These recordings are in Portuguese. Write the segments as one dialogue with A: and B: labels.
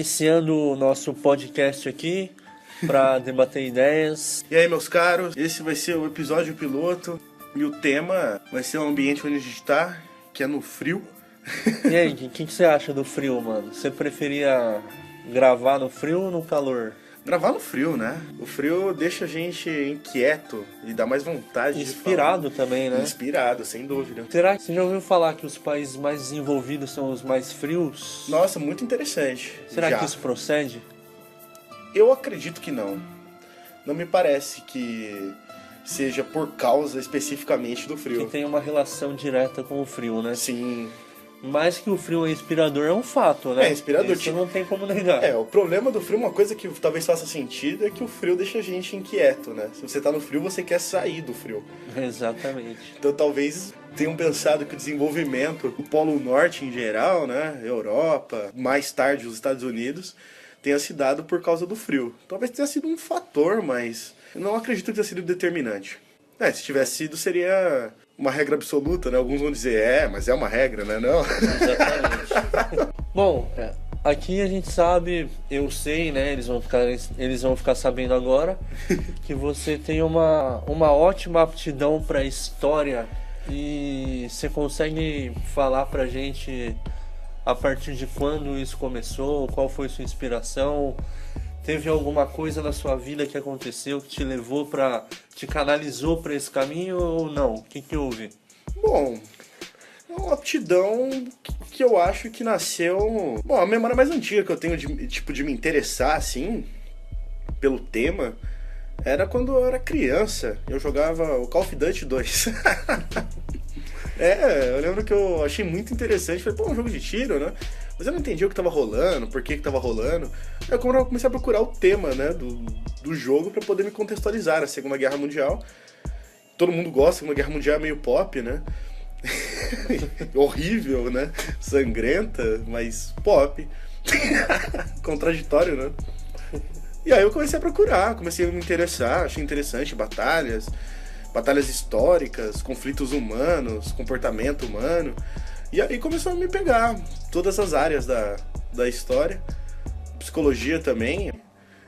A: iniciando o nosso podcast aqui para debater ideias.
B: E aí, meus caros, esse vai ser o episódio piloto e o tema vai ser o ambiente onde a gente tá, que é no frio.
A: E aí, o que você acha do frio, mano? Você preferia gravar no frio ou no calor?
B: Gravar no frio, né? O frio deixa a gente inquieto e dá mais vontade
A: Inspirado
B: de falar.
A: também, né?
B: Inspirado, sem dúvida.
A: Será que você já ouviu falar que os países mais desenvolvidos são os mais frios?
B: Nossa, muito interessante.
A: Será
B: Já.
A: que isso procede?
B: Eu acredito que não. Não me parece que seja por causa especificamente do frio.
A: Que tem uma relação direta com o frio, né?
B: Sim.
A: Mais que o frio é inspirador é um fato, né?
B: É inspirador.
A: Isso não tem como negar.
B: O problema do frio, uma coisa que talvez faça sentido, é que o frio deixa a gente inquieto, né? Se você tá no frio, você quer sair do frio.
A: Exatamente.
B: Então talvez tenham pensado que o desenvolvimento do Polo Norte em geral, né? Europa, mais tarde os Estados Unidos, tenha se dado por causa do frio. Talvez tenha sido um fator, mas eu não acredito que tenha sido determinante. Se tivesse sido, seria uma regra absoluta, né? Alguns vão dizer, mas é uma regra, né? Não.
A: Exatamente. Bom, aqui a gente sabe, eu sei, né? Eles vão ficar sabendo agora que você tem uma ótima aptidão para história. E você consegue falar pra gente a partir de quando isso começou? Qual foi sua inspiração? Teve alguma coisa na sua vida que aconteceu que te levou te canalizou para esse caminho ou não? O que houve?
B: Bom, é uma aptidão que eu acho que nasceu... Bom, a memória mais antiga que eu tenho de me interessar, assim, pelo tema, era quando eu era criança. Eu jogava o Call of Duty 2. Eu lembro que eu achei muito interessante. Falei, um jogo de tiro, né? Mas eu não entendi o que tava rolando, por que tava rolando. Aí eu comecei a procurar o tema, né, do jogo pra poder me contextualizar na Segunda Guerra Mundial. Todo mundo gosta, a Segunda Guerra Mundial é meio pop, né? Horrível, né? Sangrenta, mas pop. Contraditório, né? E aí eu comecei a procurar, comecei a me interessar, achei interessante batalhas históricas, conflitos humanos, comportamento humano. E aí começou a me pegar todas as áreas da história. Psicologia também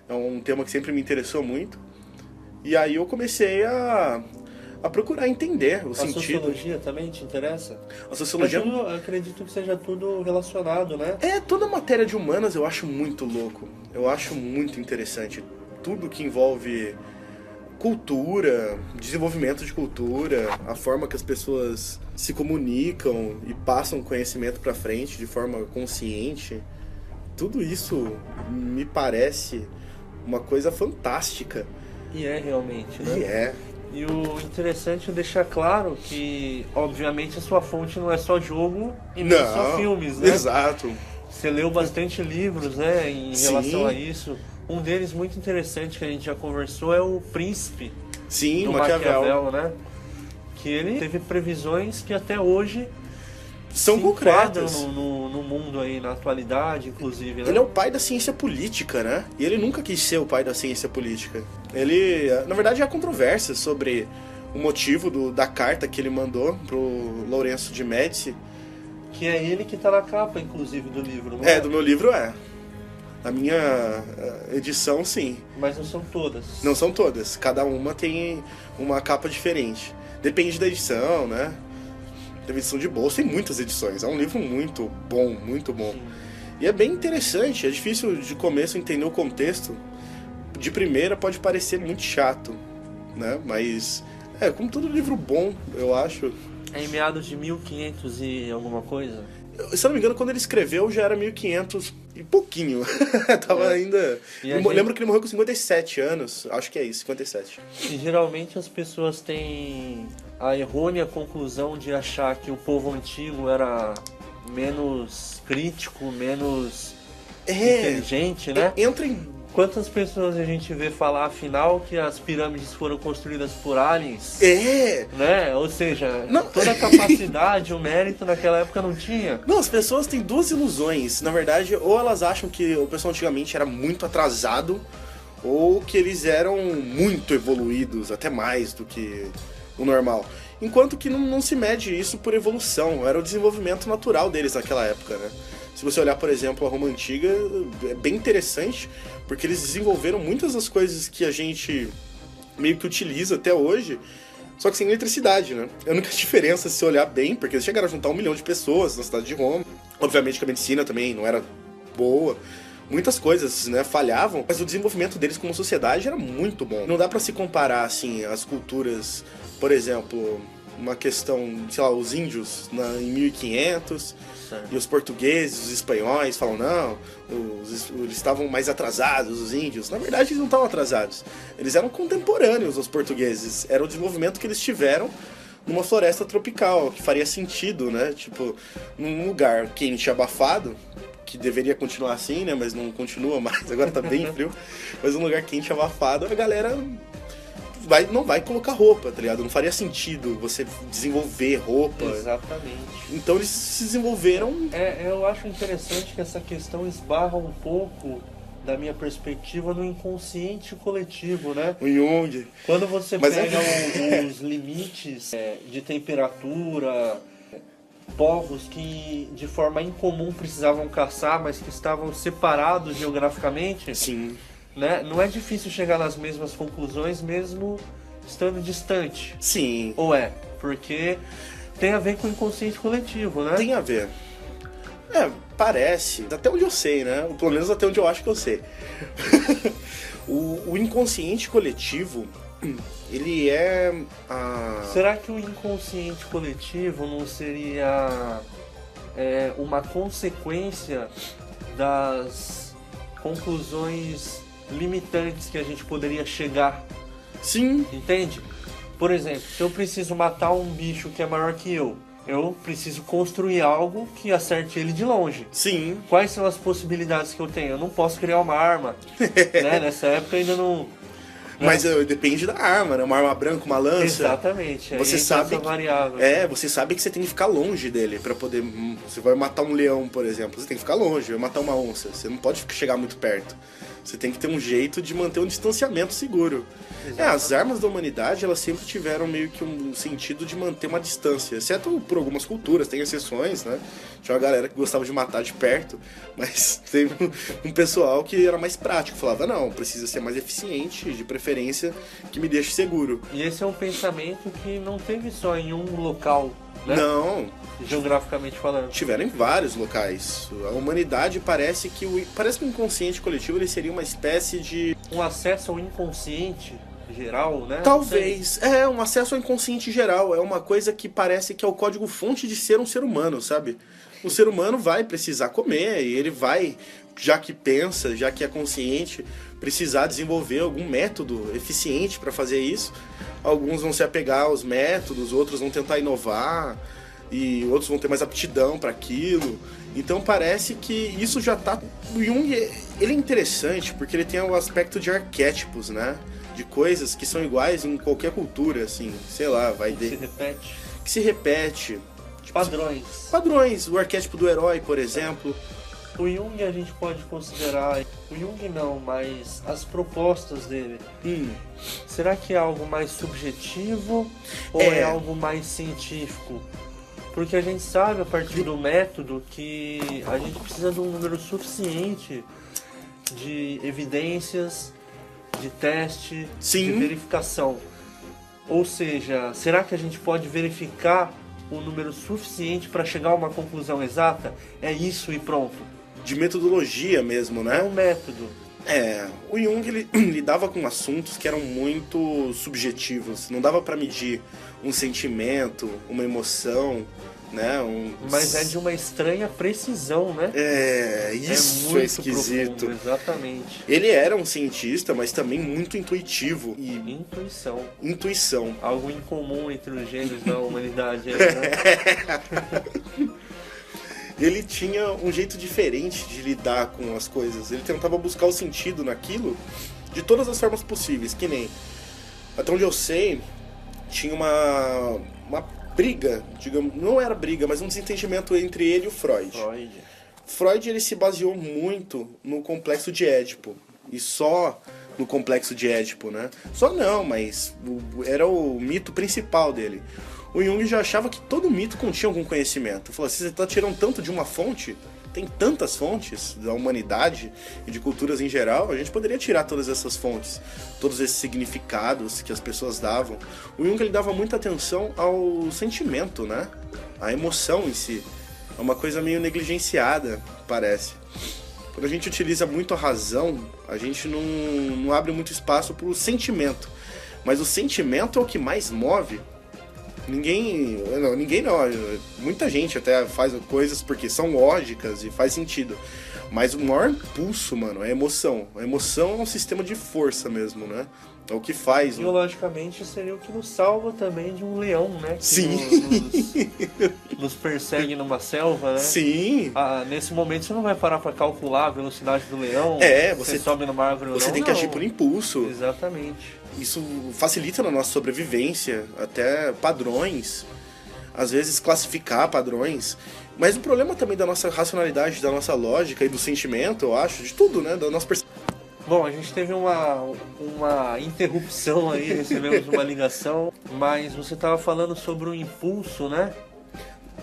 B: é um tema que sempre me interessou muito. E aí eu comecei a procurar entender o sentido.
A: A sociologia também te interessa?
B: A sociologia...
A: Eu acredito que seja tudo relacionado, né?
B: Toda matéria de humanas eu acho muito louco. Eu acho muito interessante. Tudo que envolve cultura, desenvolvimento de cultura, a forma que as pessoas se comunicam e passam conhecimento pra frente de forma consciente, tudo isso me parece uma coisa fantástica.
A: E é realmente, né?
B: E é.
A: E o interessante é deixar claro que, obviamente, a sua fonte não é só jogo e nem só filmes, né?
B: Exato.
A: Você leu bastante livros, né, em
B: Sim.
A: relação a isso. Um deles muito interessante que a gente já conversou é o Príncipe.
B: Sim,
A: do Maquiavel, né? Que ele teve previsões que até hoje
B: são concretas
A: no mundo aí, na atualidade, inclusive, né?
B: Ele é o pai da ciência política, né? E ele nunca quis ser o pai da ciência política. Ele, na verdade, há controvérsia sobre o motivo da carta que ele mandou pro Lourenço de Médici.
A: Que é ele que tá na capa, inclusive, do livro, não é?
B: Do meu livro é. A minha edição, sim.
A: Mas não são todas.
B: Não são todas. Cada uma tem uma capa diferente. Depende da edição, né? Tem edição de bolsa, tem muitas edições. É um livro muito bom, muito bom. Sim. E é bem interessante. É difícil de começo entender o contexto. De primeira pode parecer muito chato, né? Mas, como todo livro bom, eu acho.
A: É em meados de 1500 e alguma coisa?
B: Se eu não me engano, quando ele escreveu já era 1500 e pouquinho. Tava ainda... Lembro que ele morreu com 57 anos. Acho que é isso, 57.
A: E geralmente as pessoas têm a errônea conclusão de achar que o povo antigo era menos crítico, menos inteligente, né?
B: Entra em...
A: Quantas pessoas a gente vê falar, afinal, que as pirâmides foram construídas por aliens? Né? Ou seja, toda a capacidade, o mérito naquela época não tinha.
B: Não, as pessoas têm duas ilusões. Na verdade, ou elas acham que o pessoal antigamente era muito atrasado, ou que eles eram muito evoluídos, até mais do que o normal. Enquanto que não se mede isso por evolução, era o desenvolvimento natural deles naquela época, né? Se você olhar, por exemplo, a Roma Antiga, é bem interessante, porque eles desenvolveram muitas das coisas que a gente meio que utiliza até hoje, só que sem eletricidade, né? É a única diferença, se olhar bem, porque eles chegaram a juntar 1 milhão de pessoas na cidade de Roma. Obviamente que a medicina também não era boa. Muitas coisas, né, falhavam, mas o desenvolvimento deles como sociedade era muito bom. Não dá pra se comparar, assim, as culturas, por exemplo, uma questão, sei lá, os índios em 1500, certo. E os portugueses, os espanhóis falam, não, eles estavam mais atrasados, os índios. Na verdade, eles não estavam atrasados. Eles eram contemporâneos aos portugueses. Era o desenvolvimento que eles tiveram numa floresta tropical, que faria sentido, né? Tipo, num lugar quente e abafado, que deveria continuar assim, né? Mas não continua mais, agora tá bem frio. Mas um lugar quente e abafado, a galera não vai colocar roupa, tá ligado? Não faria sentido você desenvolver roupa.
A: Exatamente.
B: Então eles se desenvolveram...
A: Eu acho interessante que essa questão esbarra um pouco da minha perspectiva no inconsciente coletivo, né?
B: O Jung.
A: Quando você pega os limites de temperatura, povos que de forma incomum precisavam caçar, mas que estavam separados geograficamente.
B: Sim.
A: Né? Não é difícil chegar nas mesmas conclusões mesmo estando distante.
B: Sim.
A: Ou porque tem a ver com o inconsciente coletivo, né?
B: Tem a ver. Parece, até onde eu sei, né? Pelo menos até onde eu acho que eu sei. O inconsciente coletivo, ele é
A: Será que o inconsciente coletivo não seria uma consequência das conclusões limitantes que a gente poderia chegar?
B: Sim.
A: Entende? Por exemplo, se eu preciso matar um bicho que é maior que eu preciso construir algo que acerte ele de longe.
B: Sim.
A: Quais são as possibilidades que eu tenho? Eu não posso criar uma arma. Né? Nessa época ainda não...
B: Mas depende da arma, né? Uma arma branca, uma lança.
A: Exatamente.
B: Você sabe
A: essa variável.
B: Você sabe que você tem que ficar longe dele pra poder... Você vai matar um leão, por exemplo. Você tem que ficar longe. Vai matar uma onça. Você não pode chegar muito perto. Você tem que ter um jeito de manter um distanciamento seguro. As armas da humanidade, elas sempre tiveram meio que um sentido de manter uma distância. Exceto por algumas culturas, tem exceções, né? Tinha uma galera que gostava de matar de perto, mas tem um pessoal que era mais prático. Falava, não, precisa ser mais eficiente, de preferência, que me deixe seguro.
A: E esse é um pensamento que não teve só em um local, né?
B: Não.
A: Geograficamente falando.
B: Tiveram em vários locais. A humanidade parece que o inconsciente coletivo ele seria uma espécie de...
A: Um acesso ao inconsciente geral, né?
B: Talvez. Um acesso ao inconsciente geral. É uma coisa que parece que é o código-fonte de ser um ser humano, sabe? O ser humano vai precisar comer e ele vai, já que pensa, já que é consciente, precisar desenvolver algum método eficiente para fazer isso. Alguns vão se apegar aos métodos, outros vão tentar inovar e outros vão ter mais aptidão para aquilo. Então parece que isso já tá... O Jung, ele é interessante porque ele tem o aspecto de arquétipos, né? De coisas que são iguais em qualquer cultura, assim, sei lá, que se repete. Padrões, o arquétipo do herói, por exemplo.
A: O Jung a gente pode considerar... O Jung não, mas as propostas dele. Será que é algo mais subjetivo ou é algo mais científico? Porque a gente sabe, a partir do método, que a gente precisa de um número suficiente de evidências, de teste,
B: Sim.
A: de verificação. Ou seja, será que a gente pode verificar o número suficiente para chegar a uma conclusão exata? É isso e pronto.
B: De metodologia mesmo, né?
A: É um método.
B: O Jung ele lidava com assuntos que eram muito subjetivos. Não dava para medir um sentimento, uma emoção, né?
A: Mas é de uma estranha precisão, né?
B: Isso é muito esquisito.
A: Profundo, exatamente.
B: Ele era um cientista, mas também muito intuitivo.
A: Intuição. Algo incomum entre os gênios da humanidade. Né?
B: Ele tinha um jeito diferente de lidar com as coisas. Ele tentava buscar o sentido naquilo de todas as formas possíveis. Que nem, até onde eu sei, tinha uma briga, digamos, não era briga, mas um desentendimento entre ele e o Freud. Freud ele se baseou muito no complexo de Édipo. E só no complexo de Édipo, né? Só não, mas era o mito principal dele. O Jung já achava que todo mito continha algum conhecimento. Falou, se você está tirando tanto de uma fonte, tem tantas fontes da humanidade e de culturas em geral, a gente poderia tirar todas essas fontes, todos esses significados que as pessoas davam. O Jung, ele dava muita atenção ao sentimento, né? A emoção em si. É uma coisa meio negligenciada, parece. Quando a gente utiliza muito a razão, a gente não abre muito espaço para o sentimento. Mas o sentimento é o que mais move. Ninguém não, muita gente até faz coisas porque são lógicas e faz sentido. Mas o maior impulso, mano, é a emoção. A emoção é um sistema de força mesmo, né? É o que faz.
A: Biologicamente seria o que nos salva também de um leão, né? Que
B: Sim.
A: Nos persegue numa selva, né?
B: Sim.
A: Nesse momento você não vai parar pra calcular a velocidade do leão.
B: Você
A: sobe numa árvore ou não.
B: Você tem que agir por impulso.
A: Exatamente.
B: Isso facilita na nossa sobrevivência, até padrões, às vezes classificar padrões. Mas o problema também da nossa racionalidade, da nossa lógica e do sentimento, eu acho, de tudo, né? Da nossa percepção.
A: Bom, a gente teve uma interrupção aí, recebemos uma ligação, mas você estava falando sobre o impulso, né?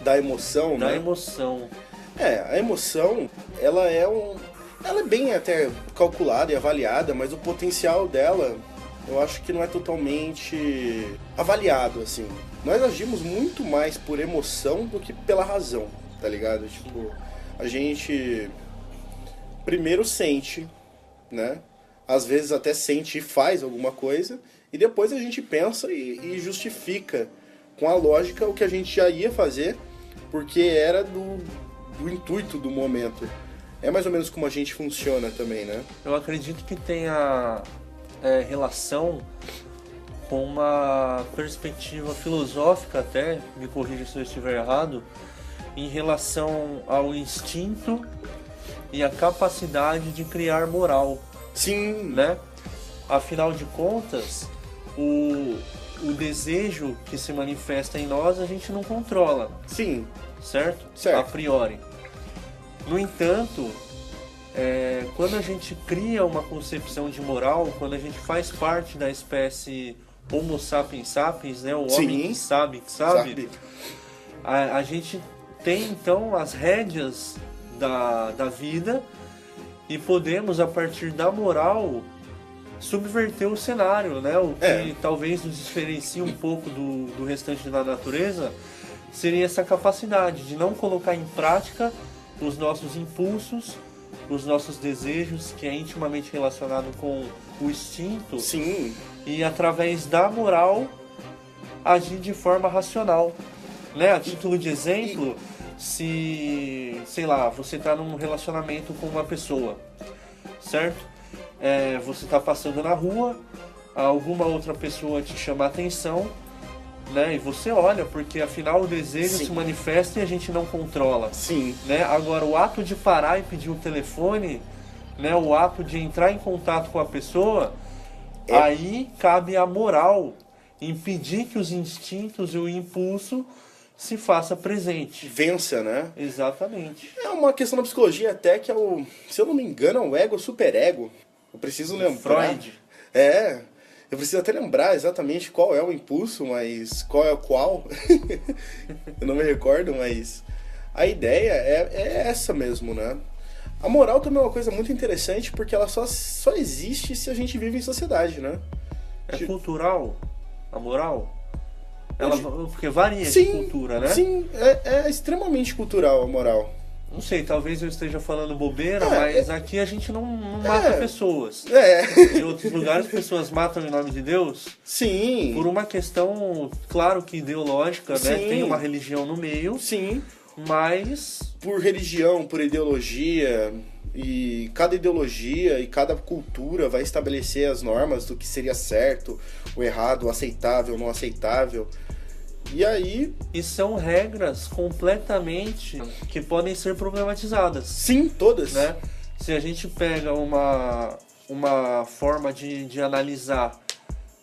B: Da emoção, né?
A: Da emoção.
B: A emoção, ela é bem até calculada e avaliada, mas o potencial dela, eu acho que não é totalmente avaliado, assim. Nós agimos muito mais por emoção do que pela razão, tá ligado? Tipo, a gente primeiro sente, né? Às vezes até sente e faz alguma coisa, e depois a gente pensa e justifica com a lógica o que a gente já ia fazer, porque era do intuito do momento. É mais ou menos como a gente funciona também, né?
A: Eu acredito que tenha relação com uma perspectiva filosófica até, me corrija se eu estiver errado, em relação ao instinto e a capacidade de criar moral.
B: Sim.
A: Né? Afinal de contas, o desejo que se manifesta em nós a gente não controla.
B: Sim.
A: Certo?
B: Certo.
A: A priori. No entanto, quando a gente cria uma concepção de moral, quando a gente faz parte da espécie Homo sapiens sapiens, né? O homem que sabe. A gente tem então as rédeas da vida e podemos, a partir da moral, subverter o cenário, né? O que talvez nos diferencie um pouco do restante da natureza seria essa capacidade de não colocar em prática os nossos impulsos, os nossos desejos, que é intimamente relacionado com o instinto.
B: Sim.
A: E através da moral agir de forma racional, né? A título de exemplo, se, sei lá, você está num relacionamento com uma pessoa, certo? Você está passando na rua, alguma outra pessoa te chama a atenção, né? E você olha, porque afinal o desejo se manifesta e a gente não controla.
B: Sim.
A: Né? Agora, o ato de parar e pedir o telefone, né? O ato de entrar em contato com a pessoa, aí cabe a moral impedir que os instintos e o impulso se faça presente.
B: Vença, né?
A: Exatamente.
B: É uma questão da psicologia até que se eu não me engano, é o ego superego. Eu preciso lembrar.
A: Freud.
B: Eu preciso até lembrar exatamente qual é o impulso, mas qual é o qual. Eu não me recordo, mas a ideia é essa mesmo, né? A moral também é uma coisa muito interessante porque ela só existe se a gente vive em sociedade, né?
A: É cultural a moral? Porque varia de cultura, né?
B: Sim, é extremamente cultural a moral.
A: Não sei, talvez eu esteja falando bobeira, mas aqui a gente não mata pessoas. Em outros lugares, pessoas matam em nome de Deus.
B: Sim.
A: Por uma questão, claro que ideológica, né? Tem uma religião no meio.
B: Sim.
A: Mas...
B: Por religião, por ideologia, e cada ideologia e cada cultura vai estabelecer as normas do que seria certo, o errado, o aceitável, o não aceitável. E aí...
A: E são regras completamente que podem ser problematizadas.
B: Sim, todas.
A: Né? Se a gente pega uma forma de analisar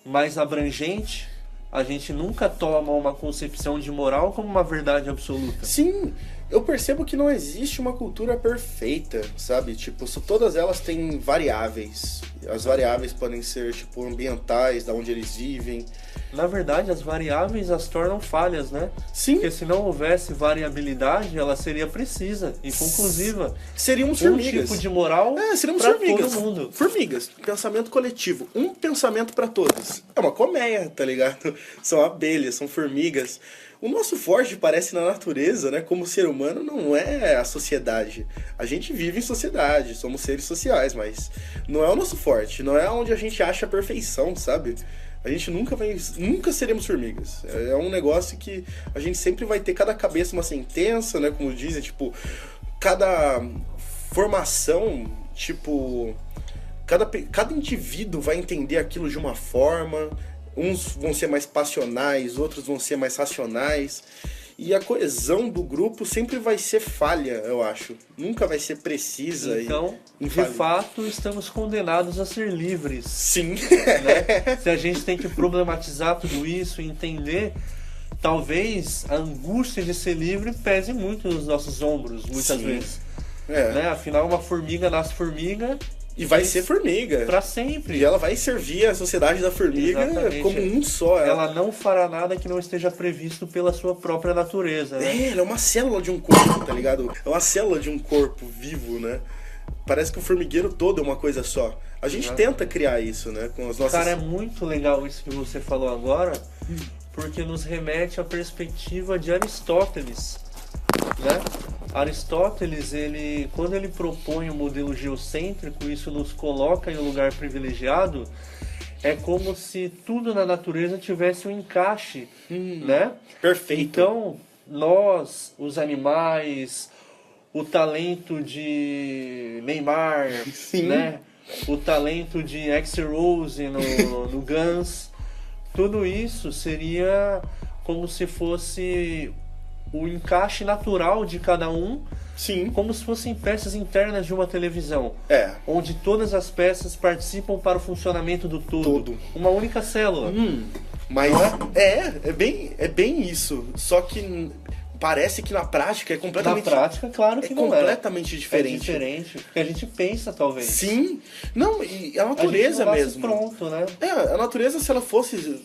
A: mais abrangente, a gente nunca toma uma concepção de moral como uma verdade absoluta.
B: Sim. Eu percebo que não existe uma cultura perfeita, sabe? Tipo, todas elas têm variáveis. As variáveis podem ser, tipo, ambientais, da onde eles vivem.
A: Na verdade, as variáveis as tornam falhas, né?
B: Sim.
A: Porque se não houvesse variabilidade, ela seria precisa e conclusiva.
B: Seríamos formigas.
A: Um tipo de moral
B: seríamos
A: pra
B: formigas.
A: todo mundo.
B: Formigas. Pensamento coletivo. Um pensamento pra todos. É uma colmeia, tá ligado? São abelhas, são formigas. O nosso forte parece na natureza, né? Como ser humano não é a sociedade. A gente vive em sociedade, somos seres sociais, mas não é o nosso forte. Não é onde a gente acha a perfeição, sabe? A gente nunca seremos formigas. É um negócio que a gente sempre vai ter cada cabeça uma sentença, né? Como dizem, tipo, cada formação, tipo, cada indivíduo vai entender aquilo de uma forma. Uns vão ser mais passionais, outros vão ser mais racionais. E a coesão do grupo sempre vai ser falha, eu acho. Nunca vai ser precisa.
A: Então,
B: e
A: de fato, estamos condenados a ser livres.
B: Sim.
A: Né? Se a gente tem que problematizar tudo isso e entender, talvez a angústia de ser livre pese muito nos nossos ombros, muitas
B: Sim.
A: vezes.
B: É.
A: Né? Afinal, uma formiga nasce formiga.
B: E vai ser formiga.
A: Pra sempre.
B: E ela vai servir a sociedade da formiga. Exatamente. Como um só.
A: Ela não fará nada que não esteja previsto pela sua própria natureza, né?
B: Ela é uma célula de um corpo, tá ligado? É uma célula de um corpo vivo, né? Parece que o formigueiro todo é uma coisa só. A gente tenta criar isso, né? Com as nossas...
A: Cara, é muito legal isso que você falou agora, porque nos remete à perspectiva de Aristóteles, né? Aristóteles, quando ele propõe o modelo geocêntrico, isso nos coloca em um lugar privilegiado. É como se tudo na natureza tivesse um encaixe, né?
B: Perfeito.
A: Então, nós, os animais, o talento de Neymar,
B: Sim.
A: né? O talento de Axl-Rose no Guns, tudo isso seria como se fosse o encaixe natural de cada um.
B: Sim.
A: Como se fossem peças internas de uma televisão.
B: É.
A: Onde todas as peças participam para o funcionamento do todo. Uma única célula.
B: Mas é bem isso. Só que parece que na prática é completamente...
A: Na prática, claro que não é.
B: Completamente diferente.
A: É diferente. Porque a gente pensa, talvez.
B: Sim. Não, e a natureza
A: a gente
B: mesmo.
A: Pronto, né?
B: A natureza, se ela fosse,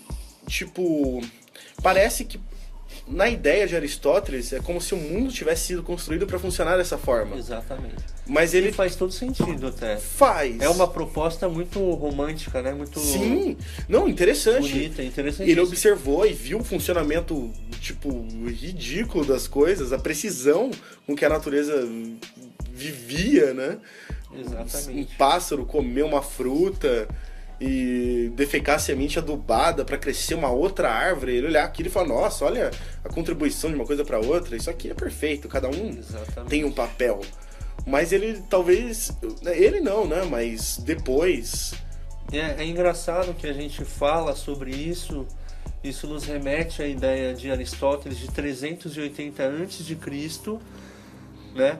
B: tipo... Parece que na ideia de Aristóteles é como se o mundo tivesse sido construído para funcionar dessa forma.
A: Exatamente.
B: Mas ele
A: faz todo sentido até.
B: Faz.
A: É uma proposta muito romântica, né? Muito...
B: Sim. Não, interessante.
A: Bonita, interessante.
B: Ele observou e viu o funcionamento, tipo, ridículo das coisas, a precisão com que a natureza vivia, né?
A: Exatamente.
B: Um pássaro comer uma fruta e defecar a semente adubada para crescer uma outra árvore. Ele olhar aquilo e falar, nossa, olha a contribuição de uma coisa para outra. Isso aqui é perfeito, cada um tem um papel. Mas ele talvez... Ele não, né? Mas depois...
A: É engraçado que a gente fala sobre isso. Isso nos remete à ideia de Aristóteles de 380 a.C., né?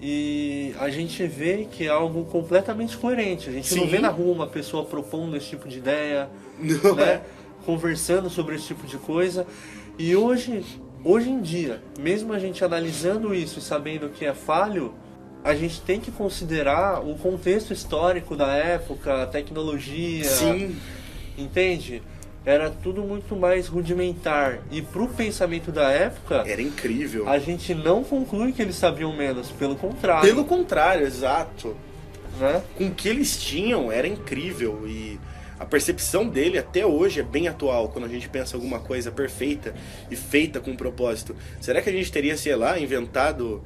A: E a gente vê que é algo completamente coerente. A gente não vê na rua uma pessoa propondo esse tipo de ideia,
B: não,
A: né? Conversando sobre esse tipo de coisa. E hoje em dia, mesmo a gente analisando isso e sabendo que é falho, a gente tem que considerar o contexto histórico da época, a tecnologia.
B: Sim.
A: Entende? Era tudo muito mais rudimentar. E pro pensamento da época...
B: Era incrível.
A: A gente não conclui que eles sabiam menos, pelo contrário.
B: Pelo contrário, exato.
A: Né?
B: Com o que eles tinham, era incrível. E a percepção dele até hoje é bem atual, quando a gente pensa alguma coisa perfeita e feita com propósito. Será que a gente teria, sei lá, inventado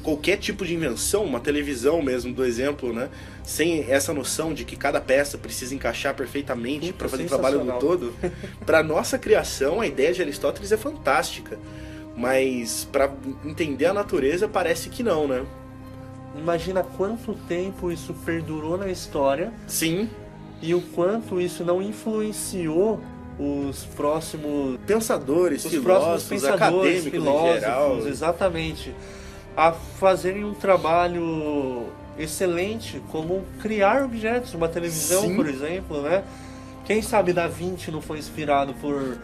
B: qualquer tipo de invenção, uma televisão mesmo, do exemplo, né? Sem essa noção de que cada peça precisa encaixar perfeitamente para fazer o trabalho do todo. Para nossa criação, a ideia de Aristóteles é fantástica, mas para entender a natureza parece que não, né?
A: Imagina quanto tempo isso perdurou na história.
B: Sim.
A: E o quanto isso não influenciou os próximos
B: pensadores, filósofos, acadêmicos em geral.
A: Exatamente. A fazerem um trabalho excelente, como criar objetos, uma televisão, sim, por exemplo, né? Quem sabe Da Vinci não foi inspirado por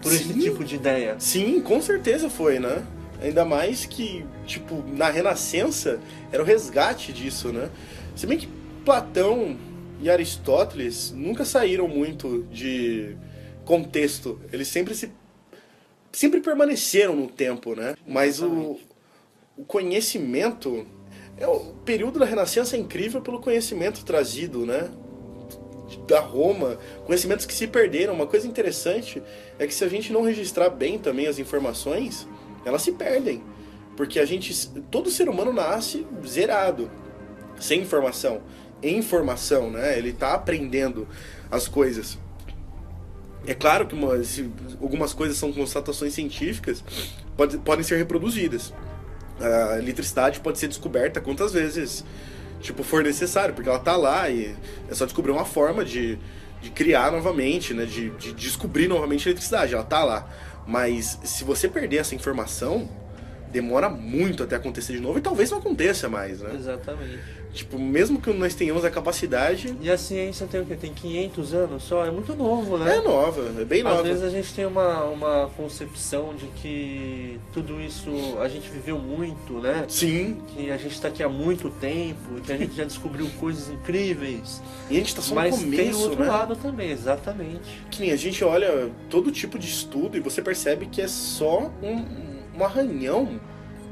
A: esse tipo de ideia?
B: Sim, com certeza foi, né? Ainda mais que, tipo, na Renascença era o resgate disso, né? Se bem que Platão e Aristóteles nunca saíram muito de contexto. Eles sempre permaneceram no tempo, né? Mas o conhecimento... O período da Renascença é incrível pelo conhecimento trazido, né? Da Roma, conhecimentos que se perderam. Uma coisa interessante é que se a gente não registrar bem também as informações, elas se perdem. Porque todo ser humano nasce zerado, sem informação. Em informação, né? Ele está aprendendo as coisas. É claro que algumas coisas são constatações científicas, podem ser reproduzidas. A eletricidade pode ser descoberta quantas vezes for necessário, porque ela tá lá e é só descobrir uma forma de criar novamente, né? De descobrir novamente a eletricidade, ela tá lá. Mas se você perder essa informação, demora muito até acontecer de novo e talvez não aconteça mais, né?
A: Exatamente.
B: Mesmo que nós tenhamos a capacidade...
A: E a ciência tem o quê? Tem 500 anos só? É muito novo, né?
B: É nova, é bem nova.
A: Às vezes a gente tem uma concepção de que tudo isso a gente viveu muito, né?
B: Sim.
A: Que a gente está aqui há muito tempo, que a gente já descobriu coisas incríveis.
B: E a gente está só no começo, né?
A: Mas tem o outro lado também, exatamente.
B: Que nem a gente olha todo tipo de estudo e você percebe que é só um arranhão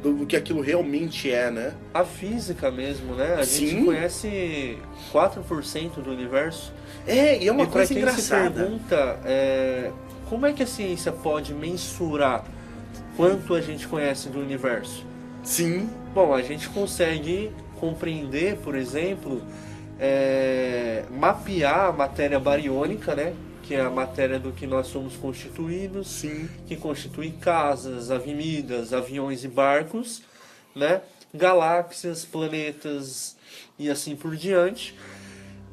B: do que aquilo realmente é, né?
A: A física mesmo, né? A
B: Sim.
A: gente conhece 4% do universo.
B: E é uma coisa
A: quem
B: engraçada.
A: Se pergunta, como é que a ciência pode mensurar quanto a gente conhece do universo?
B: Sim.
A: Bom, a gente consegue compreender, por exemplo, mapear a matéria bariônica, né? Que é a matéria do que nós somos constituídos,
B: Sim.
A: que constitui casas, avenidas, aviões e barcos, né? Galáxias, planetas e assim por diante.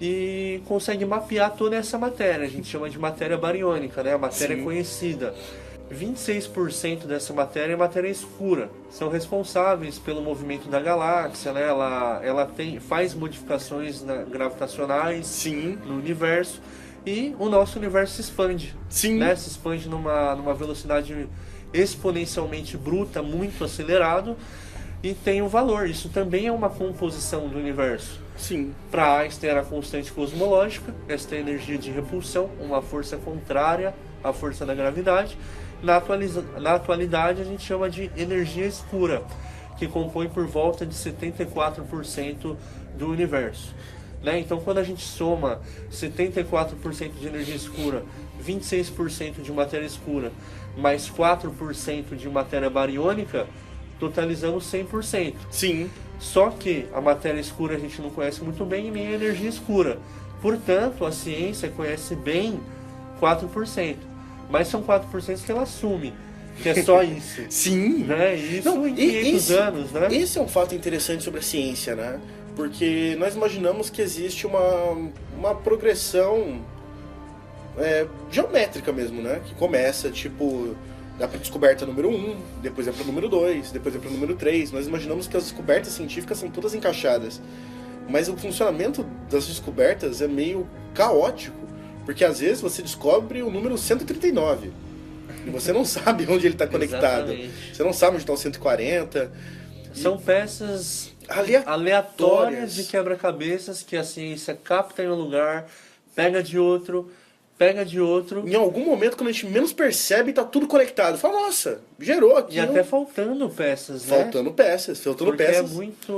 A: E consegue mapear toda essa matéria, a gente chama de matéria bariônica, né? A matéria conhecida. 26% dessa matéria é matéria escura, são responsáveis pelo movimento da galáxia, né? Ela faz modificações gravitacionais
B: Sim.
A: no universo. E o nosso universo se expande.
B: Sim.
A: Né? Se expande numa velocidade exponencialmente bruta, muito acelerado, e tem um valor. Isso também é uma composição do universo.
B: Sim.
A: Para Einstein era a constante cosmológica, esta energia de repulsão, uma força contrária à força da gravidade. Na atualidade a gente chama de energia escura, que compõe por volta de 74% do universo. Né? Então, quando a gente soma 74% de energia escura, 26% de matéria escura, mais 4% de matéria bariônica, totalizamos 100%.
B: Sim.
A: Só que a matéria escura a gente não conhece muito bem e nem a energia escura. Portanto, a ciência conhece bem 4%. Mas são 4% que ela assume, que é só isso.
B: Sim.
A: Né? Isso não, em 500 anos, né?
B: Esse é um fato interessante sobre a ciência, né? Porque nós imaginamos que existe uma progressão geométrica mesmo, né? Que começa, da descoberta número 1, depois é para o número 2, depois é para o número 3. Nós imaginamos que as descobertas científicas são todas encaixadas. Mas o funcionamento das descobertas é meio caótico, porque às vezes você descobre o número 139 e você não sabe onde ele está conectado.
A: Exatamente.
B: Você não sabe onde está o 140.
A: São peças
B: aleatórias
A: de quebra-cabeças que a ciência capta em um lugar, pega de outro, pega de outro.
B: Em algum momento, quando a gente menos percebe, tá tudo conectado. Fala, nossa, gerou aqui.
A: E até faltando peças, né?
B: Faltando peças.
A: Porque é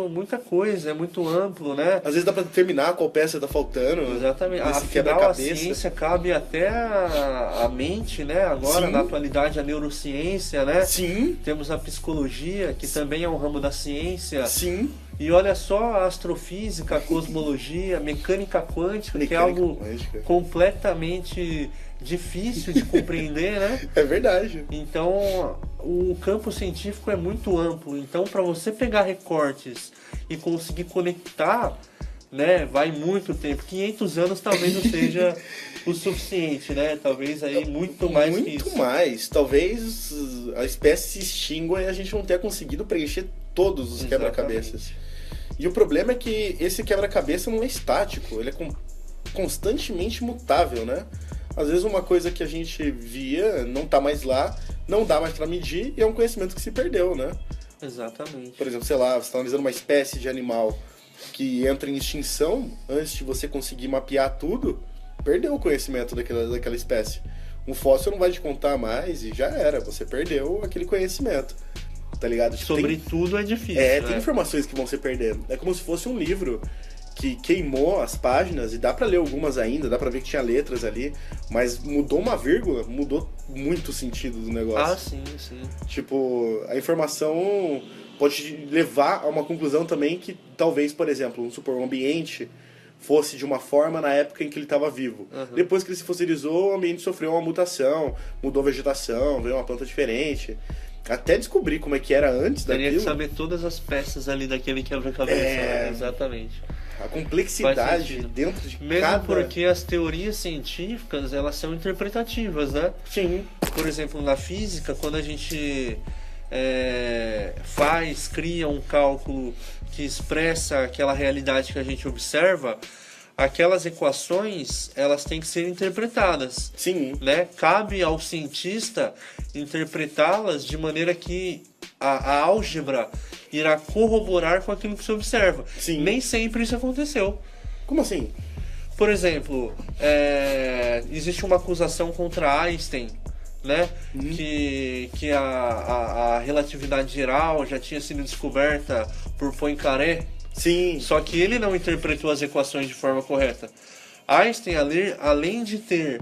A: muita coisa, é muito amplo, né?
B: Às vezes dá pra determinar qual peça tá faltando.
A: Exatamente. Afinal, a ciência cabe até a mente, né? Agora, na atualidade, a neurociência, né?
B: Sim.
A: Temos a psicologia, que também é um ramo da ciência.
B: Sim.
A: E olha só, a astrofísica, a cosmologia, a mecânica quântica, que é algo completamente difícil de compreender, né?
B: É verdade.
A: Então, o campo científico é muito amplo. Então, para você pegar recortes e conseguir conectar, né, vai muito tempo. 500 anos talvez não seja o suficiente, né? Talvez aí muito mais que isso.
B: Muito mais. Talvez a espécie se extingua e a gente não tenha conseguido preencher todos os quebra-cabeças. E o problema é que esse quebra-cabeça não é estático, ele é constantemente mutável, né? Às vezes uma coisa que a gente via não tá mais lá, não dá mais pra medir e é um conhecimento que se perdeu, né?
A: Exatamente.
B: Por exemplo, sei lá, você tá analisando uma espécie de animal que entra em extinção, antes de você conseguir mapear tudo, perdeu o conhecimento daquela espécie. Um fóssil não vai te contar mais e já era, você perdeu aquele conhecimento, tá ligado? Tipo,
A: Sobre tudo é difícil, né?
B: tem informações que vão se perdendo. É como se fosse um livro que queimou as páginas, e dá pra ler algumas ainda, dá pra ver que tinha letras ali, mas mudou uma vírgula, mudou muito o sentido do negócio.
A: Ah, sim, sim.
B: Tipo, a informação pode te levar a uma conclusão também que talvez, por exemplo, vamos supor, um ambiente fosse de uma forma na época em que ele estava vivo.
A: Uhum.
B: Depois que ele se fossilizou, o ambiente sofreu uma mutação, mudou a vegetação, veio uma planta diferente. Até descobrir como é que era antes
A: Teria
B: daquilo.
A: que saber todas as peças ali daquele quebra-cabeça, né? Exatamente.
B: A complexidade dentro de
A: mesmo
B: cada...
A: porque as teorias científicas, elas são interpretativas, né?
B: Sim.
A: Por exemplo, na física, quando a gente cria um cálculo que expressa aquela realidade que a gente observa, aquelas equações, elas têm que ser interpretadas.
B: Sim.
A: Né? Cabe ao cientista interpretá-las de maneira que a álgebra irá corroborar com aquilo que se observa.
B: Sim.
A: Nem sempre isso aconteceu.
B: Como assim?
A: Por exemplo, existe uma acusação contra Einstein, né? Que a relatividade geral já tinha sido descoberta por Poincaré.
B: Sim.
A: Só que ele não interpretou as equações de forma correta. Einstein, além de ter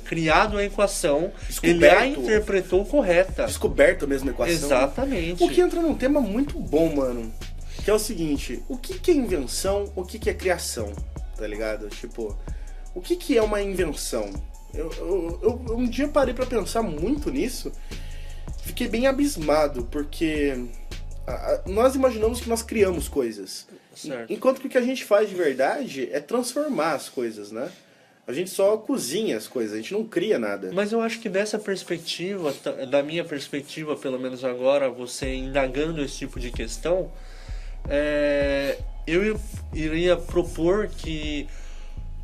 A: criado a equação, ele a interpretou correta.
B: Descoberto mesmo a equação.
A: Exatamente.
B: O que entra num tema muito bom, mano. Que é o seguinte, o que é invenção, o que é criação, tá ligado? Tipo, o que é uma invenção? Eu um dia parei pra pensar muito nisso, fiquei bem abismado, porque nós imaginamos que nós criamos coisas.
A: Certo.
B: Enquanto que o que a gente faz de verdade é transformar as coisas, né? A gente só cozinha as coisas, a gente não cria nada.
A: Mas eu acho que dessa perspectiva, da minha perspectiva, pelo menos agora, você indagando esse tipo de questão, eu iria propor que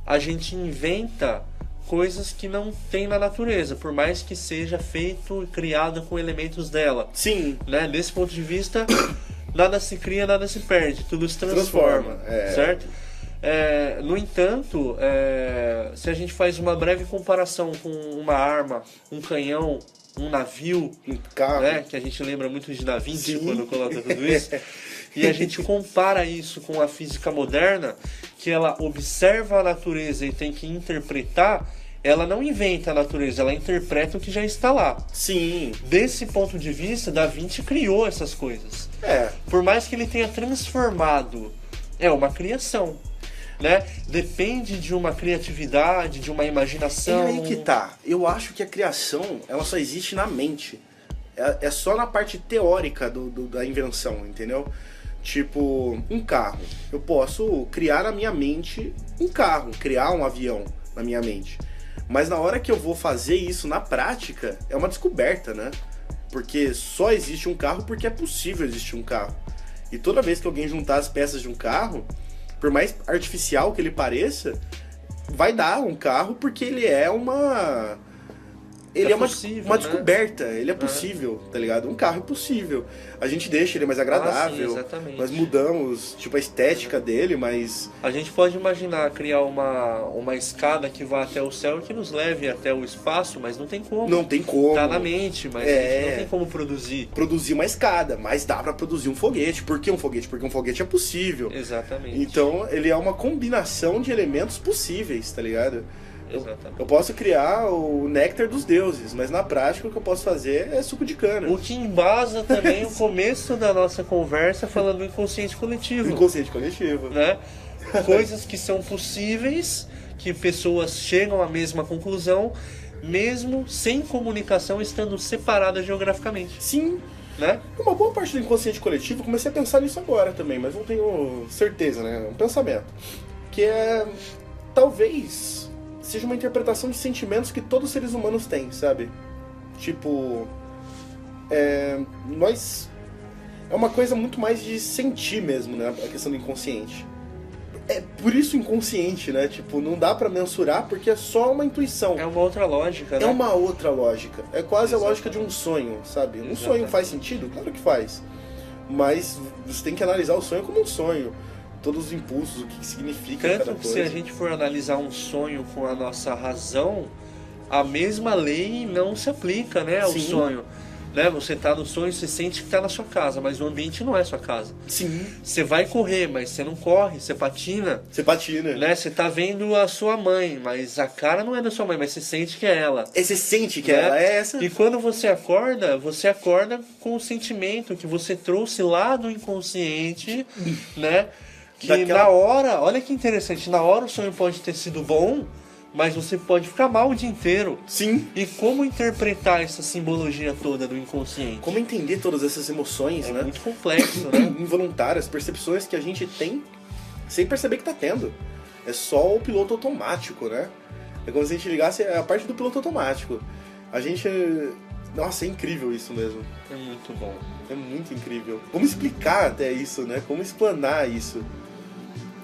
A: a gente inventa coisas que não tem na natureza, por mais que seja feito e criado com elementos dela.
B: Sim.
A: Né? Desse ponto de vista, nada se cria, nada se perde, tudo se transforma. Certo? No entanto, se a gente faz uma breve comparação com uma arma, um canhão, um navio,
B: um carro,
A: né, que a gente lembra muito de Da Vinci quando coloca tudo isso, e a gente compara isso com a física moderna, que ela observa a natureza e tem que interpretar, ela não inventa a natureza, ela interpreta o que já está lá.
B: Sim.
A: Desse ponto de vista, Da Vinci criou essas coisas. Por mais que ele tenha transformado, é uma criação. Né? Depende de uma criatividade, de uma imaginação.
B: É aí que tá. Eu acho que a criação, ela só existe na mente. É só na parte teórica da invenção, entendeu? Tipo, um carro. Eu posso criar na minha mente um carro, criar um avião na minha mente. Mas na hora que eu vou fazer isso na prática, é uma descoberta, né? Porque só existe um carro porque é possível existir um carro. E toda vez que alguém juntar as peças de um carro, por mais artificial que ele pareça, vai dar um carro porque ele é uma... Ele é
A: possível,
B: uma
A: né?
B: descoberta, ele é possível, tá ligado? Um carro é possível. A gente deixa ele mais agradável,
A: sim, exatamente.
B: nós mudamos, tipo, a estética dele, mas...
A: A gente pode imaginar criar uma escada que vá até o céu e que nos leve até o espaço, mas não tem como.
B: Não tem como.
A: Tá na mente, mas a gente não tem como produzir.
B: Produzir uma escada, mas dá pra produzir um foguete. Por que um foguete? Porque um foguete é possível.
A: Exatamente.
B: Então, ele é uma combinação de elementos possíveis, tá ligado?
A: Exatamente.
B: Eu posso criar o néctar dos deuses, mas na prática o que eu posso fazer é suco de cana.
A: O que embasa também o começo da nossa conversa falando do inconsciente coletivo.
B: Inconsciente coletivo.
A: Né? Coisas que são possíveis, que pessoas chegam à mesma conclusão, mesmo sem comunicação, estando separadas geograficamente.
B: Sim.
A: Né?
B: Uma boa parte do inconsciente coletivo, eu comecei a pensar nisso agora também, mas não tenho certeza, né? Um pensamento. Que é... talvez... seja uma interpretação de sentimentos que todos os seres humanos têm, sabe? Tipo... nós... é uma coisa muito mais de sentir mesmo, né? A questão do inconsciente. É por isso inconsciente, né? Tipo, não dá pra mensurar porque é só uma intuição.
A: É uma outra lógica, né?
B: É uma outra lógica. É quase a lógica de um sonho, sabe? Um sonho faz sentido? Claro que faz. Mas você tem que analisar o sonho como um sonho. Todos os impulsos, o que significa
A: Tanto
B: cada
A: que
B: coisa.
A: se a gente for analisar um sonho com a nossa razão, a mesma lei não se aplica, né, ao
B: Sim.
A: sonho. Né? Você tá no sonho, você sente que tá na sua casa, mas o ambiente não é sua casa.
B: Sim.
A: Você vai correr, mas você não corre, você patina.
B: Você patina.
A: Né? Você tá vendo a sua mãe, mas a cara não é da sua mãe, mas você sente que é ela.
B: E você sente que
A: Né?
B: ela é essa.
A: E quando você acorda com o sentimento que você trouxe lá do inconsciente, né? Que na hora, olha que interessante, na hora o sonho pode ter sido bom, mas você pode ficar mal o dia inteiro.
B: Sim.
A: E como interpretar essa simbologia toda do inconsciente?
B: Como entender todas essas emoções,
A: É
B: né?
A: muito complexo, né?
B: Involuntárias, percepções que a gente tem sem perceber que tá tendo. É só o piloto automático, né? É como se a gente ligasse a parte do piloto automático. A gente... Nossa, é incrível isso mesmo.
A: É muito bom.
B: É muito incrível. Como explicar até isso, né? Como explanar isso?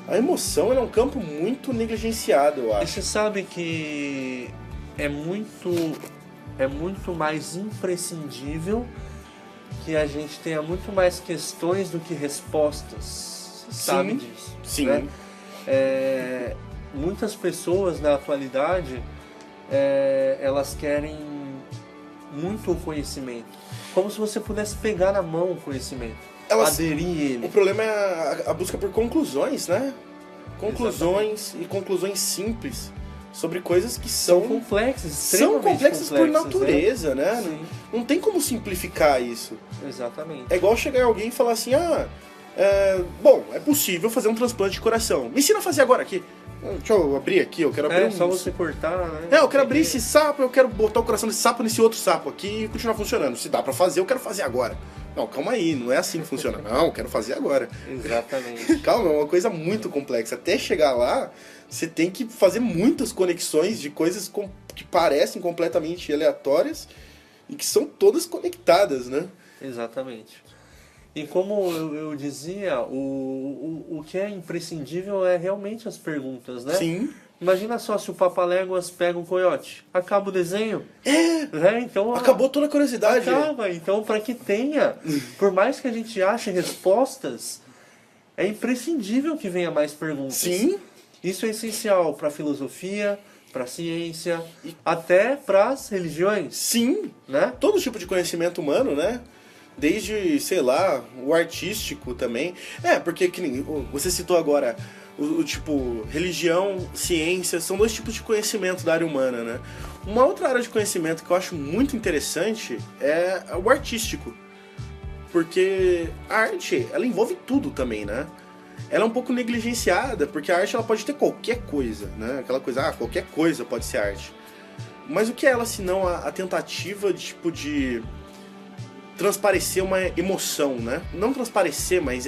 B: A emoção é um campo muito negligenciado, eu
A: E
B: acho.
A: você sabe que é muito mais imprescindível que a gente tenha muito mais questões do que respostas. Você sabe disso.
B: Sim.
A: Né? Muitas pessoas na atualidade elas querem muito o conhecimento. Como se você pudesse pegar na mão o conhecimento. Aderir ele.
B: O problema é a busca por conclusões, né? Conclusões. Exatamente. E conclusões simples sobre coisas que são
A: complexas,
B: são complexas por natureza, né?
A: Sim.
B: Não tem como simplificar isso.
A: Exatamente.
B: É igual chegar alguém e falar assim, bom, é possível fazer um transplante de coração. Me ensina a fazer agora aqui. Deixa eu abrir aqui, eu quero abrir
A: só você cortar, né?
B: Eu quero abrir esse sapo, eu quero botar o coração desse sapo nesse outro sapo aqui e continuar funcionando. Se dá pra fazer, eu quero fazer agora. Não, calma aí, não é assim que funciona. Não, eu quero fazer agora.
A: Exatamente.
B: Calma, é uma coisa muito complexa. Até chegar lá, você tem que fazer muitas conexões de coisas que parecem completamente aleatórias e que são todas conectadas, né?
A: Exatamente. E como eu dizia, o que é imprescindível é realmente as perguntas, né?
B: Sim.
A: Imagina só se o Papaléguas pega um coiote. Acaba o desenho. Né? Então,
B: acabou toda a curiosidade.
A: Acaba. Então, para que tenha, por mais que a gente ache respostas, é imprescindível que venha mais perguntas.
B: Sim.
A: Isso é essencial para a filosofia, para a ciência, até para as religiões.
B: Sim.
A: Né?
B: Todo tipo de conhecimento humano, né? Desde, sei lá, o artístico também. Porque que nem você citou agora, o tipo, religião, ciência, são dois tipos de conhecimento da área humana, né? Uma outra área de conhecimento que eu acho muito interessante é o artístico. Porque a arte, ela envolve tudo também, né? Ela é um pouco negligenciada, porque a arte ela pode ter qualquer coisa, né? Aquela coisa, qualquer coisa pode ser arte. Mas o que é ela, senão a tentativa de transparecer uma emoção, né? Não transparecer, mas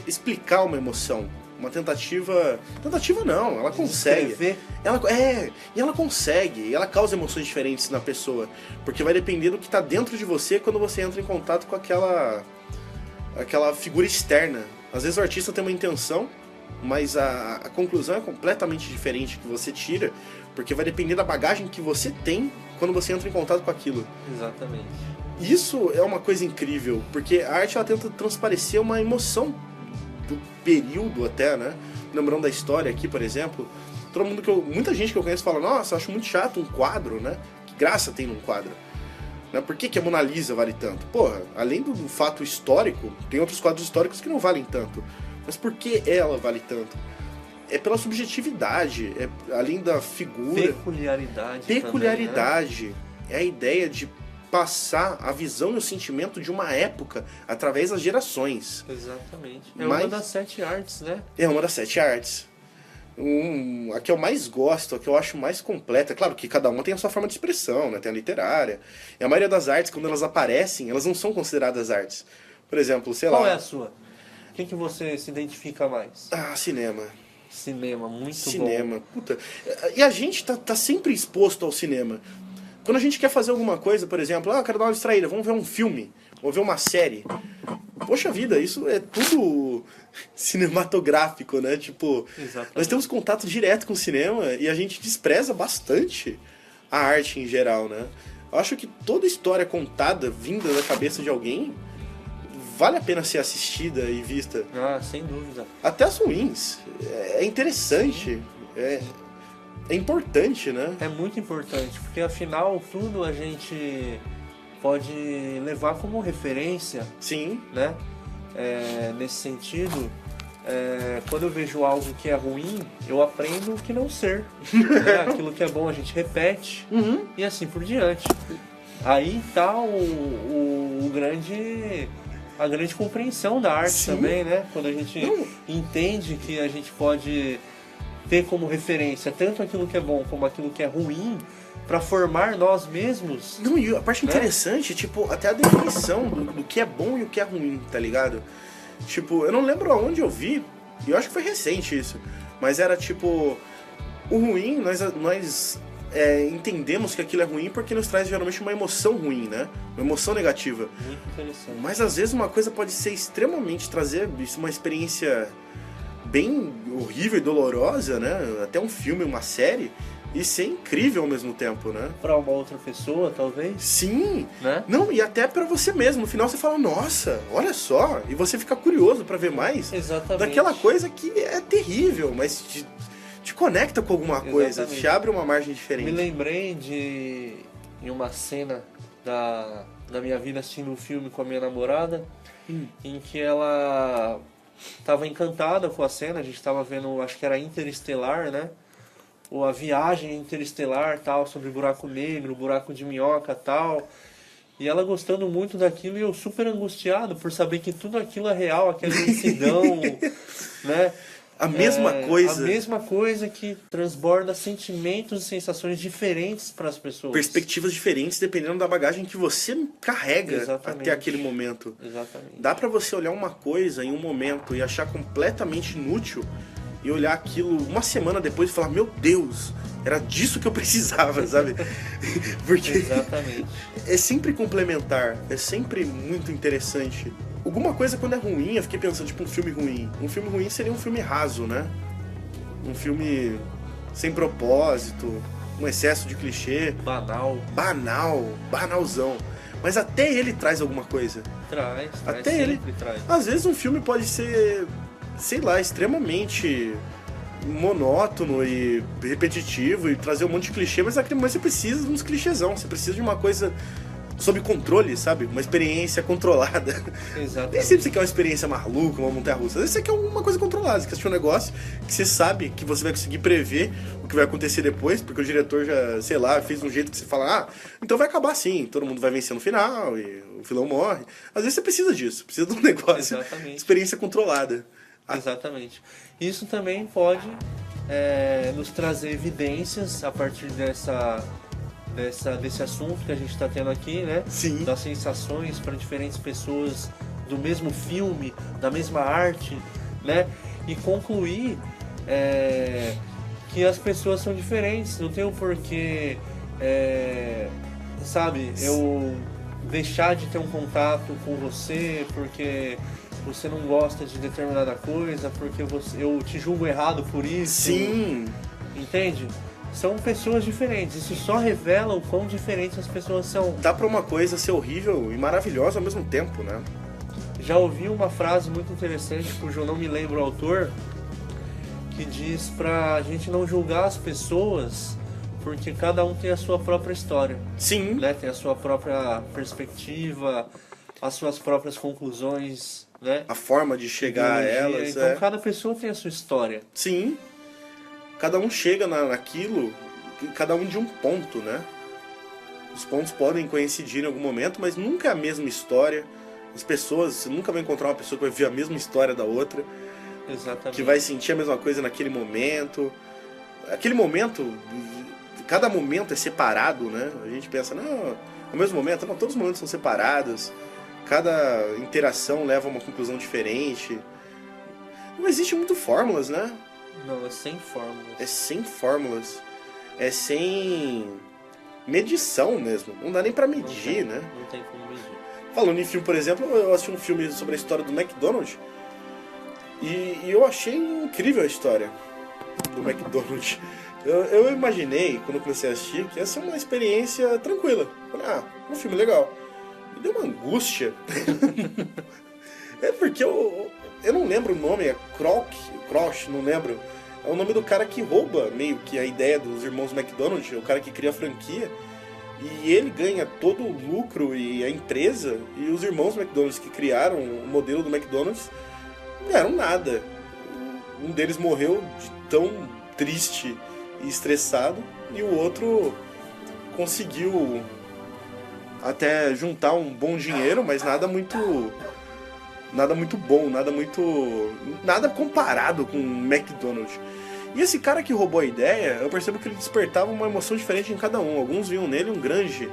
B: explicar uma emoção. Uma tentativa... Tentativa não, ela consegue. E ela consegue. E ela causa emoções diferentes na pessoa. Porque vai depender do que está dentro de você quando você entra em contato com aquela figura externa. Às vezes o artista tem uma intenção, mas a conclusão é completamente diferente que você tira, porque vai depender da bagagem que você tem quando você entra em contato com aquilo.
A: Exatamente.
B: Isso é uma coisa incrível, porque a arte ela tenta transparecer uma emoção do período até, né? Lembrando da história aqui, por exemplo, muita gente que eu conheço fala, nossa, eu acho muito chato um quadro, né? Que graça tem num quadro? Né? Por que a Mona Lisa vale tanto? Porra, além do fato histórico, tem outros quadros históricos que não valem tanto. Mas por que ela vale tanto? É pela subjetividade, além da figura. Peculiaridade. Também, né? É a ideia de passar a visão e o sentimento de uma época através das gerações.
A: Exatamente. Uma das 7 artes, né?
B: É uma das 7 artes. A que eu mais gosto, a que eu acho mais completa. Claro que cada uma tem a sua forma de expressão, né? Tem a literária. E a maioria das artes, quando elas aparecem, elas não são consideradas artes. Por exemplo, sei lá...
A: Qual é a sua? Quem que você se identifica mais?
B: Cinema.
A: Cinema, muito bom.
B: Cinema, puta. E a gente tá sempre exposto ao cinema. Quando a gente quer fazer alguma coisa, por exemplo, quero dar uma distraída, vamos ver um filme, ou ver uma série. poxa vida, isso é tudo cinematográfico, né? Tipo,
A: Exatamente.
B: nós temos contato direto com o cinema e a gente despreza bastante a arte em geral, né? Eu acho que toda história contada, vinda da cabeça de alguém, vale a pena ser assistida e vista.
A: Ah, sem dúvida.
B: Até as ruins. É interessante, é importante, né?
A: É muito importante, porque afinal tudo a gente pode levar como referência,
B: Sim,
A: né? Nesse sentido, quando eu vejo algo que é ruim, eu aprendo o que não ser. Né? Aquilo que é bom a gente repete e assim por diante. Aí tá a grande compreensão da arte.
B: Sim.
A: Também, né? Quando a gente entende que a gente pode ter como referência tanto aquilo que é bom como aquilo que é ruim para formar nós mesmos.
B: não, e a parte interessante, tipo, até a definição do que é bom e o que é ruim, tá ligado? Tipo, eu não lembro aonde eu vi, e eu acho que foi recente isso, mas era tipo, o ruim, nós entendemos que aquilo é ruim porque nos traz geralmente uma emoção ruim, né? Uma emoção negativa.
A: Muito interessante.
B: Mas às vezes uma coisa pode ser extremamente trazer uma experiência bem horrível e dolorosa, né? Até um filme, uma série, e ser incrível ao mesmo tempo, né?
A: Para uma outra pessoa, talvez.
B: Sim!
A: Né?
B: Não, e até pra você mesmo. No final você fala, nossa, olha só. E você fica curioso pra ver mais
A: Exatamente.
B: daquela coisa que é terrível, mas te conecta com alguma coisa,
A: Exatamente.
B: te abre uma margem
A: Me
B: diferente.
A: lembrei em uma cena da minha vida assistindo um filme com a minha namorada, em que ela estava encantada com a cena. A gente estava vendo, acho que era Interestelar, né? Ou a viagem interestelar, tal, sobre buraco negro, buraco de minhoca, tal. E ela gostando muito daquilo e eu super angustiado por saber que tudo aquilo é real, aquela imensidão, né?
B: A mesma coisa.
A: A mesma coisa que transborda sentimentos e sensações diferentes para as pessoas.
B: Perspectivas diferentes dependendo da bagagem que você carrega
A: Exatamente.
B: até aquele momento.
A: Exatamente.
B: Dá pra você olhar uma coisa em um momento e achar completamente inútil e olhar aquilo uma semana depois e falar, meu Deus, era disso que eu precisava, sabe? Porque
A: Exatamente.
B: é sempre complementar, é sempre muito interessante. Alguma coisa quando é ruim, eu fiquei pensando, tipo, um filme ruim. Um filme ruim seria um filme raso, né? Um filme sem propósito, um excesso de clichê. Banalzão. Mas até ele traz alguma coisa.
A: Traz
B: Até
A: sempre
B: ele.
A: traz.
B: Às vezes um filme pode ser, sei lá, extremamente monótono e repetitivo e trazer um monte de clichê, mas você precisa de uns clichêzão, você precisa de uma coisa sob controle, sabe? Uma experiência controlada.
A: Exatamente.
B: Nem sempre você quer uma experiência maluca, uma montanha-russa. Às vezes você quer uma coisa controlada, você quer assistir um negócio que você sabe que você vai conseguir prever o que vai acontecer depois, porque o diretor já, sei lá, fez um jeito que você fala, ah, então vai acabar assim, todo mundo vai vencer no final e o vilão morre. Às vezes você precisa disso, precisa de um negócio,
A: Exatamente.
B: experiência controlada.
A: Exatamente. Isso também pode nos trazer evidências a partir desse assunto que a gente está tendo aqui, né?
B: Sim.
A: Das sensações para diferentes pessoas do mesmo filme, da mesma arte, né? E concluir que as pessoas são diferentes. Não tem o porquê, sabe, eu deixar de ter um contato com você porque você não gosta de determinada coisa, porque eu te julgo errado por isso.
B: Sim.
A: Entende? São pessoas diferentes. Isso só revela o quão diferentes as pessoas são.
B: Dá pra uma coisa ser horrível e maravilhosa ao mesmo tempo, né?
A: Já ouvi uma frase muito interessante, cujo eu não me lembro o autor, que diz pra gente não julgar as pessoas porque cada um tem a sua própria história.
B: Sim.
A: Né? Tem a sua própria perspectiva, as suas próprias conclusões, né?
B: A forma de chegar a
A: Ideologia.
B: elas.
A: Então cada pessoa tem a sua história.
B: Sim. Cada um chega naquilo, cada um de um ponto, né? Os pontos podem coincidir em algum momento, mas nunca é a mesma história. As pessoas, você nunca vai encontrar uma pessoa que vai ver a mesma história da outra.
A: Exatamente.
B: Que vai sentir a mesma coisa naquele momento. Aquele momento, cada momento é separado, né? A gente pensa, não, ao mesmo momento, não, todos os momentos são separados. Cada interação leva a uma conclusão diferente. Não existe muito fórmulas, né?
A: Não, é sem fórmulas.
B: É sem fórmulas. É sem medição mesmo. Não dá nem pra medir, né?
A: Não tem como medir.
B: Falando em filme, por exemplo, eu assisti um filme sobre a história do McDonald's e eu achei incrível a história do McDonald's. Eu imaginei, quando eu comecei a assistir, que ia ser uma experiência tranquila. Falei, um filme legal. Me deu uma angústia. É porque eu não lembro o nome, é Kroc, não lembro. É o nome do cara que rouba meio que a ideia dos irmãos McDonald's, o cara que cria a franquia. E ele ganha todo o lucro e a empresa, e os irmãos McDonald's que criaram o modelo do McDonald's não ganharam nada. Um deles morreu de tão triste e estressado, e o outro conseguiu até juntar um bom dinheiro, mas nada muito bom, nada comparado com o McDonald's. E esse cara que roubou a ideia, eu percebo que ele despertava uma emoção diferente em cada um. Alguns viam nele um grande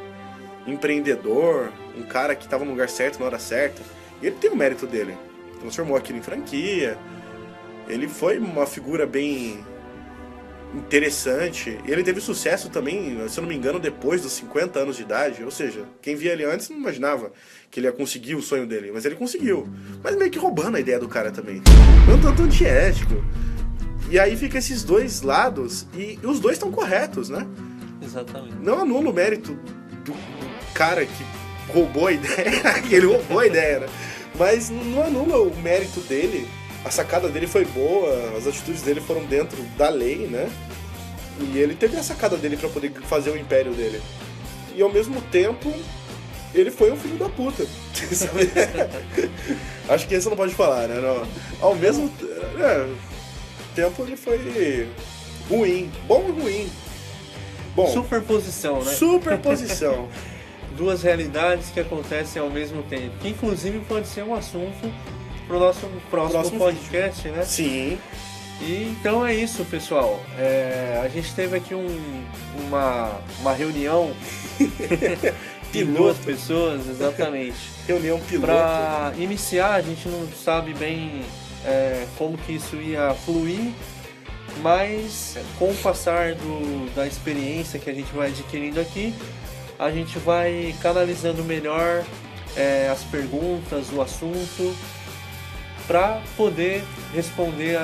B: empreendedor, um cara que estava no lugar certo na hora certa. E ele tem o mérito dele. Transformou aquilo em franquia. Ele foi uma figura bem interessante. Ele teve sucesso também, se eu não me engano, depois dos 50 anos de idade. Ou seja, quem via ele antes não imaginava que ele ia conseguir o sonho dele. Mas ele conseguiu. Mas meio que roubando a ideia do cara também. Não tanto antiético. E aí fica esses dois lados, e os dois estão corretos, né?
A: Exatamente.
B: Não anula o mérito do cara que roubou a ideia, que ele roubou a ideia, né? Mas não anula o mérito dele. A sacada dele foi boa, as atitudes dele foram dentro da lei, né? E ele teve a sacada dele pra poder fazer o império dele. E ao mesmo tempo, ele foi um filho da puta. Acho que isso não pode falar, né? Não. Ao mesmo tempo ele foi ruim, bom e ruim. Bom,
A: superposição, né?
B: Superposição.
A: Duas realidades que acontecem ao mesmo tempo. Que inclusive pode ser um assunto pro nosso próximo podcast,
B: vídeo,
A: né?
B: Sim.
A: E então é isso, pessoal. A gente teve aqui uma reunião de duas pessoas, exatamente.
B: Reunião piloto.
A: Para iniciar, a gente não sabe bem como que isso ia fluir, mas com o passar da experiência que a gente vai adquirindo aqui, a gente vai canalizando melhor as perguntas, o assunto, para poder responder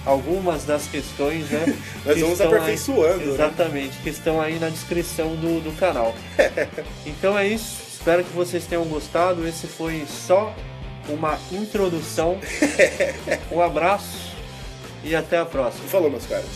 A: algumas das questões, né?
B: Nós vamos aperfeiçoando.
A: Aí, exatamente, que estão aí na descrição do canal. Então é isso, espero que vocês tenham gostado. Esse foi só uma introdução. Um abraço e até a próxima.
B: Falou, meus caros.